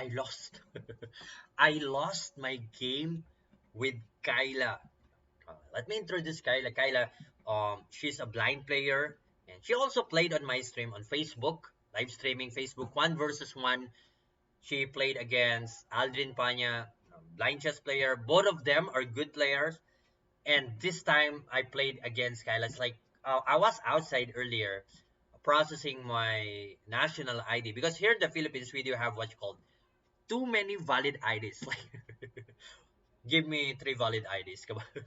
I lost. I lost my game with Kyla. Let me introduce Kyla. Kyla, she's a blind player, and she also played on my stream on Facebook, live streaming Facebook 1 versus 1. She played against Aldrin Panya, blind chess player. Both of them are good players. And this time I played against Kyla. It's like I was outside earlier processing my national ID because here in the Philippines we do have what you call too many valid IDs. Like give me three valid IDs. Come on.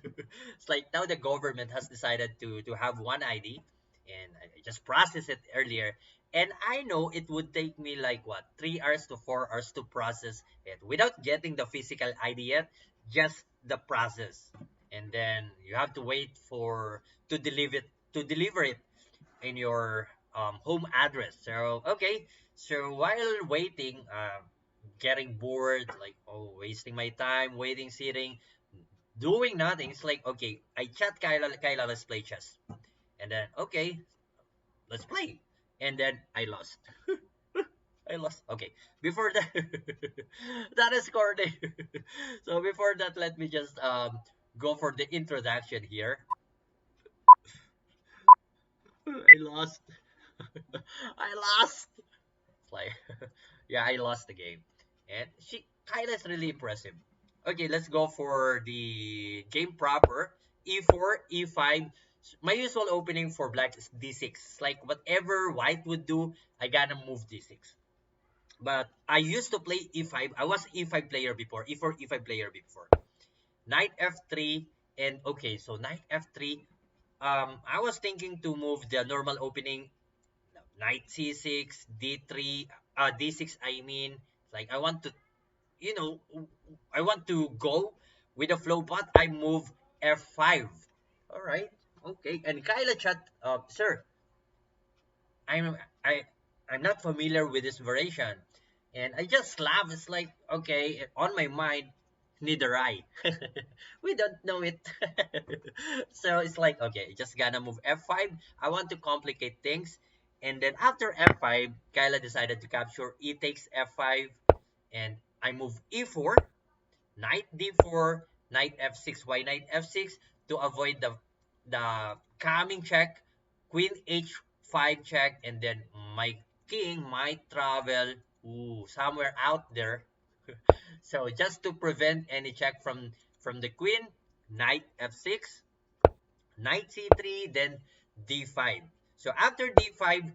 It's like now the government has decided to have one ID, and I just processed it earlier. And I know it would take me like what 3 hours to 4 hours to process it without getting the physical ID yet, just the process. And then you have to wait for to deliver it in your home address. So okay, so while waiting, getting bored, like oh, wasting my time, waiting, sitting, doing nothing. It's like okay, I chat Kyla, Kyla, let's play chess, and then okay, let's play, and then I lost. I lost. Okay, before that, that is corny. So before that, let me just go for the introduction here. I lost. I lost. It's like, yeah, I lost the game. And Kyla's really impressive. Okay, let's go for the game proper. E4, E5. My usual opening for black is D6. Like whatever white would do, I gotta move D6. But I used to play E5. I was E5 player before. E4, E5 player before. Knight F3. And okay, so Knight F3. I was thinking to move the normal opening knight c6, d3, d6. I mean, like I want to, you know, I want to go with the flow, but I move f5. All right, okay. And Kyla chat, sir, I'm I I'm not familiar with this variation, and I just laugh. It's like okay, on my mind, neither I. We don't know it. So it's like okay, just gonna move f5. I want to complicate things, and then after f5, Kyla decided to capture e takes f5, and I move e4, knight d4, knight f6, why knight f6 to avoid the coming check, queen h5 check, and then my king might travel somewhere out there. So just to prevent any check from the queen, knight f6, knight c3, then d5. So after d5,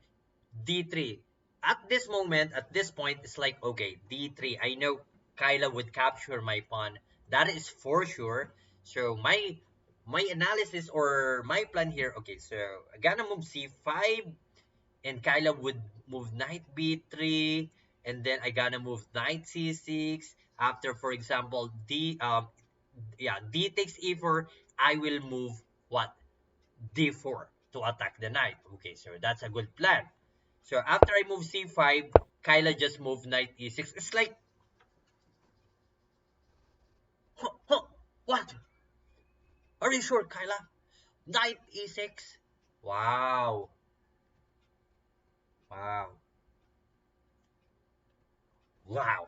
d3. At this moment, at this point, it's like okay, d3. I know Kyla would capture my pawn. That is for sure. So my analysis or my plan here. Okay, so I gonna move c5, and Kyla would move knight b3, and then I gonna move knight c6. After, for example, d takes e4. I will move what d4 to attack the knight. Okay, so that's a good plan. So after I move c5, Kyla just moved knight e6. It's like, huh, huh, what? Are you sure, Kyla? Knight e6? Wow, wow, wow.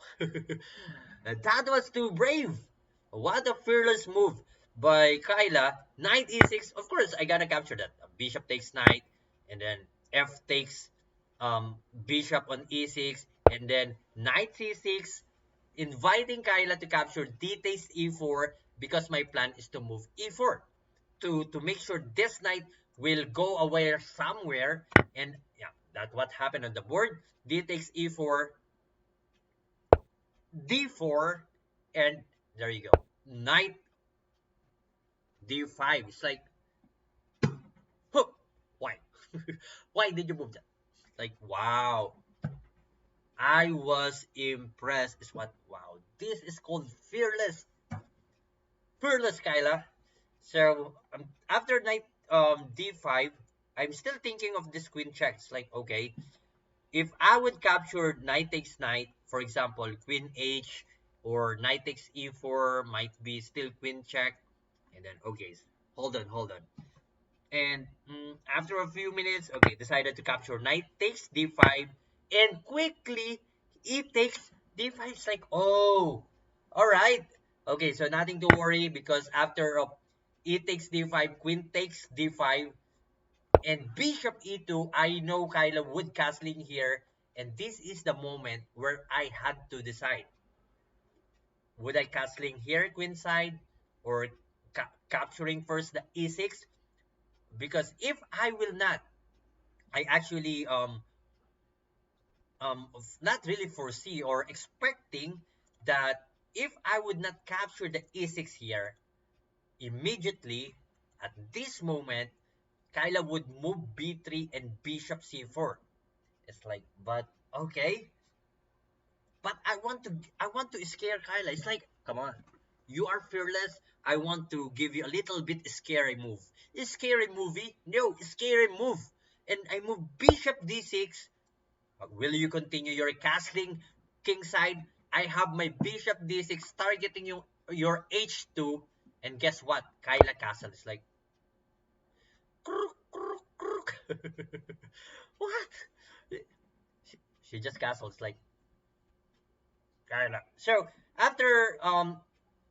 That was too brave. What a fearless move by Kyla. Knight e6. Of course, I gotta capture that. Bishop takes knight, and then f takes bishop on e6, and then knight c6, inviting Kyla to capture d takes e4 because my plan is to move e4 to make sure this knight will go away somewhere. And yeah, that's what happened on the board. D takes e4, d4, and there you go. Knight d5. It's like, huh, why? Why did you move that? Like, wow. I was impressed. Is what? Wow. This is called fearless. Fearless, Kyla. So after knight d5, I'm still thinking of this queen checks. Like, okay, if I would capture knight takes knight, for example, queen h or knight takes e4 might be still queen check, and then okay, hold on, and after a few minutes, okay, decided to capture knight takes d5, and quickly e takes D5 is like, oh, all right. Okay, so nothing to worry because after e takes D5, queen takes D5, and bishop E2, I know Kyla would castling here, and this is the moment where I had to decide. Would I castling here, queen side, or capturing first the E6? Because if I will not, I actually not really foresee or expecting that if I would not capture the E6 here, immediately at this moment, Kyla would move B3 and bishop C4. It's like, but okay, but I want to scare Kyla. It's like, come on, you are fearless. I want to give you a little bit scary move. A scary movie? No, scary move. And I move bishop d6. Will you continue your castling king side? I have my bishop d6 targeting your h2, and guess what? Kyla castle is like, crook, crook, crook. What? She just castles like Kyla. So after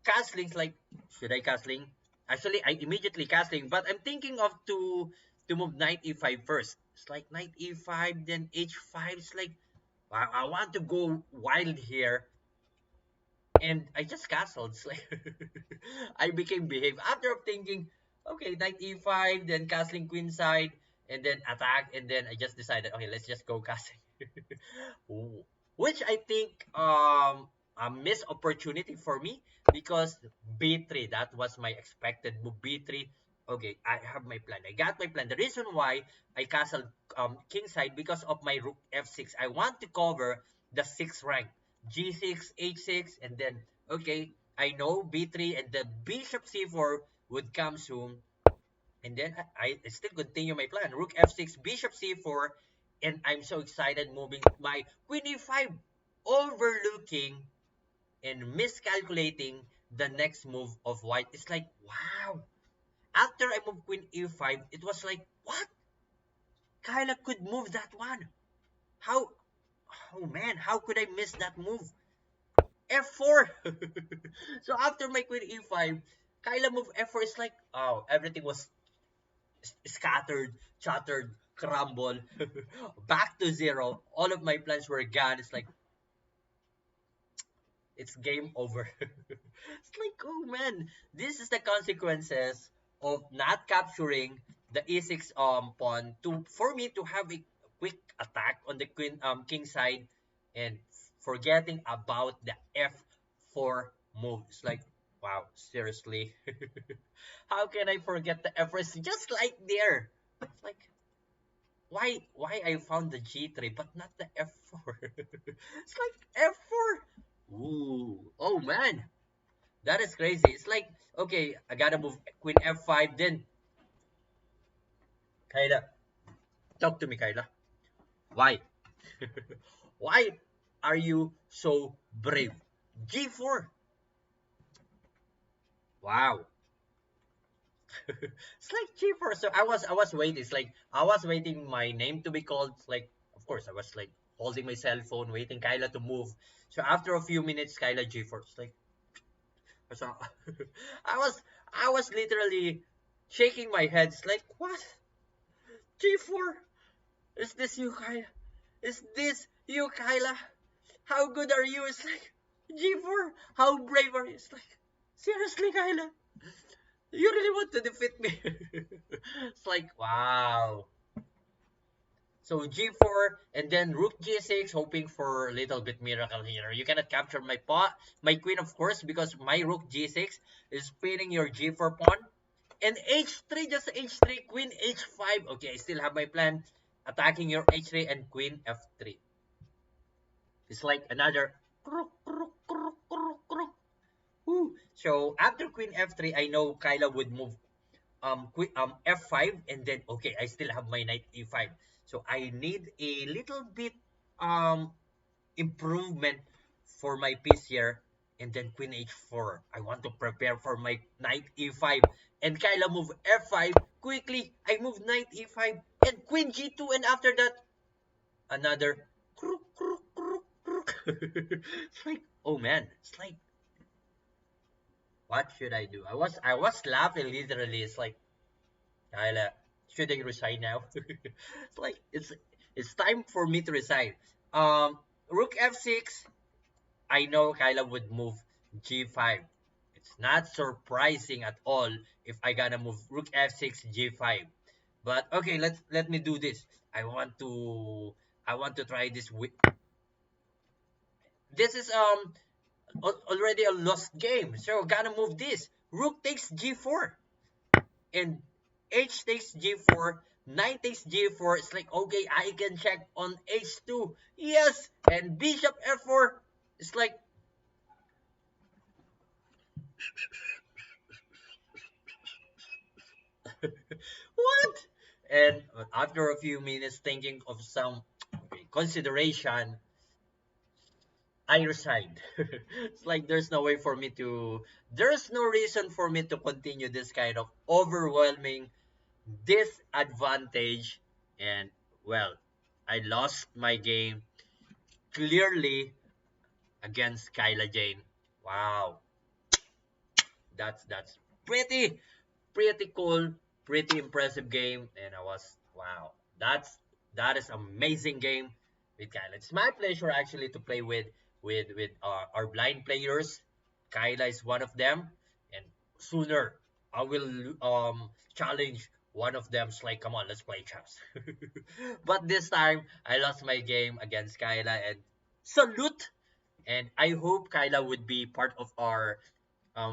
castling, like, should I castling? Actually, I immediately castling, but I'm thinking of to move knight e5 first. It's like knight e5, then h5. It's like, I want to go wild here, and I just castled. It's like I became behave after thinking, okay, knight e5, then castling queen side, and then attack, and then I just decided, okay, let's just go castling. Which I think a missed opportunity for me because b3, that was my expected move. B3, okay, I have my plan. I got my plan. The reason why I castled king side because of my rook f6. I want to cover the sixth rank, g6, h6, and then okay, I know b3 and the bishop c4 would come soon, and then I still continue my plan. Rook f6, bishop c4, and I'm so excited moving my queen e5, overlooking and miscalculating the next move of white. It's like, wow. After I moved queen e5, it was like, what? Kyla could move that one. How? Oh man, how could I miss that move? F4. So after my queen e5, Kyla moved f4. It's like, oh, everything was scattered, shattered, crumbled, back to zero. All of my plans were gone. It's like, it's game over. It's like, oh man, this is the consequences of not capturing the e6 pawn to for me to have a quick attack on the queen king side, and forgetting about the f4 move. It's like, wow, seriously. How can I forget the f4? It's just like there. It's like, why I found the G3 but not the F4? It's like F4. Ooh, oh man, that is crazy. It's like, okay, I gotta move Queen F5. Then Kyla, talk to me, Kyla. Why? Why are you so brave? G4. Wow. It's like G4. So I was waiting. It's like I was waiting my name to be called. It's like, of course I was like holding my cell phone, waiting Kyla to move. So after a few minutes, Kyla G4. It's like, so I was I was literally shaking my head. It's like, what? G4? Is this you, Kyla? Is this you, Kyla? How good are you? It's like, G4. How brave are you? It's like, seriously, Kyla? You really want to defeat me? It's like, wow. So G4 and then Rook G6, hoping for a little bit miracle here. You cannot capture my my queen, of course, because my Rook G6 is pinning your G4 pawn. And H3, just H3, Queen H5. Okay, I still have my plan. Attacking your H3 and Queen F3. It's like another crook, crook, crook, crook, crook. Woo. So after Queen F3, I know Kyla would move f5, and then okay, I still have my knight e5, so I need a little bit improvement for my piece here, and then queen h4. I want to prepare for my knight e5, and Kyla move f5 quickly. I move knight e5 and queen g2, and after that another crook, crook, crook, crook. It's like, oh man, it's like, what should I do? I was laughing literally. It's like, Kyla, should I resign now? It's like it's time for me to resign. Um, Rook f6. I know Kyla would move g5. It's not surprising at all if I gonna move Rook f6 g5. But okay, let me do this. I want to I want to try this with this is already a lost game. So gotta move this. Rook takes g4 and h takes g4. Knight takes g4. It's like okay, I can check on h2. Yes, and bishop f4. It's like what? And after a few minutes thinking of some okay, consideration, I resigned. It's like there's no reason for me to continue this kind of overwhelming disadvantage. And well, I lost my game clearly against Kyla Jane. Wow, that's pretty cool, pretty impressive game, and I was wow. That is amazing game with Kyla. It's my pleasure actually to play with our blind players. Kyla is one of them, and sooner I will challenge one of them. It's like, come on, let's play chess. But this time I lost my game against Kyla, and salute. And I hope Kyla would be part of our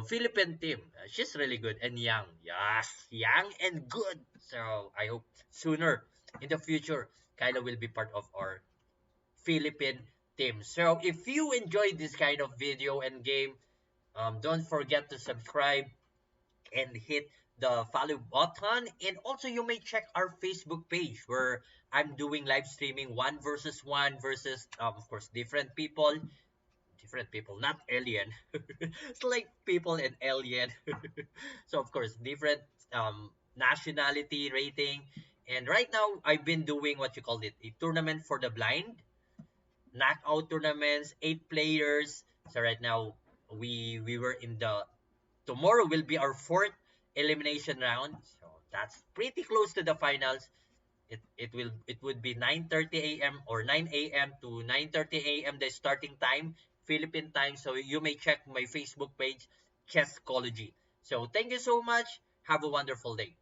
Philippine team. She's really good and young. Yes, young and good. So I hope sooner in the future, Kyla will be part of our Philippine team. So if you enjoyed this kind of video and game, don't forget to subscribe and hit the follow button. And also you may check our Facebook page where I'm doing live streaming one versus of course different people, not alien. It's like people and alien. So of course, different nationality rating. And right now, I've been doing what you call it a tournament for the blind, knockout tournaments, 8 players. So right now, we were in the tomorrow will be our fourth elimination round. So that's pretty close to the finals. It would be 9:30 a.m. or 9 a.m. to 9:30 a.m. the starting time, Philippine time. So you may check my Facebook page, Chesscology. So thank you so much. Have a wonderful day.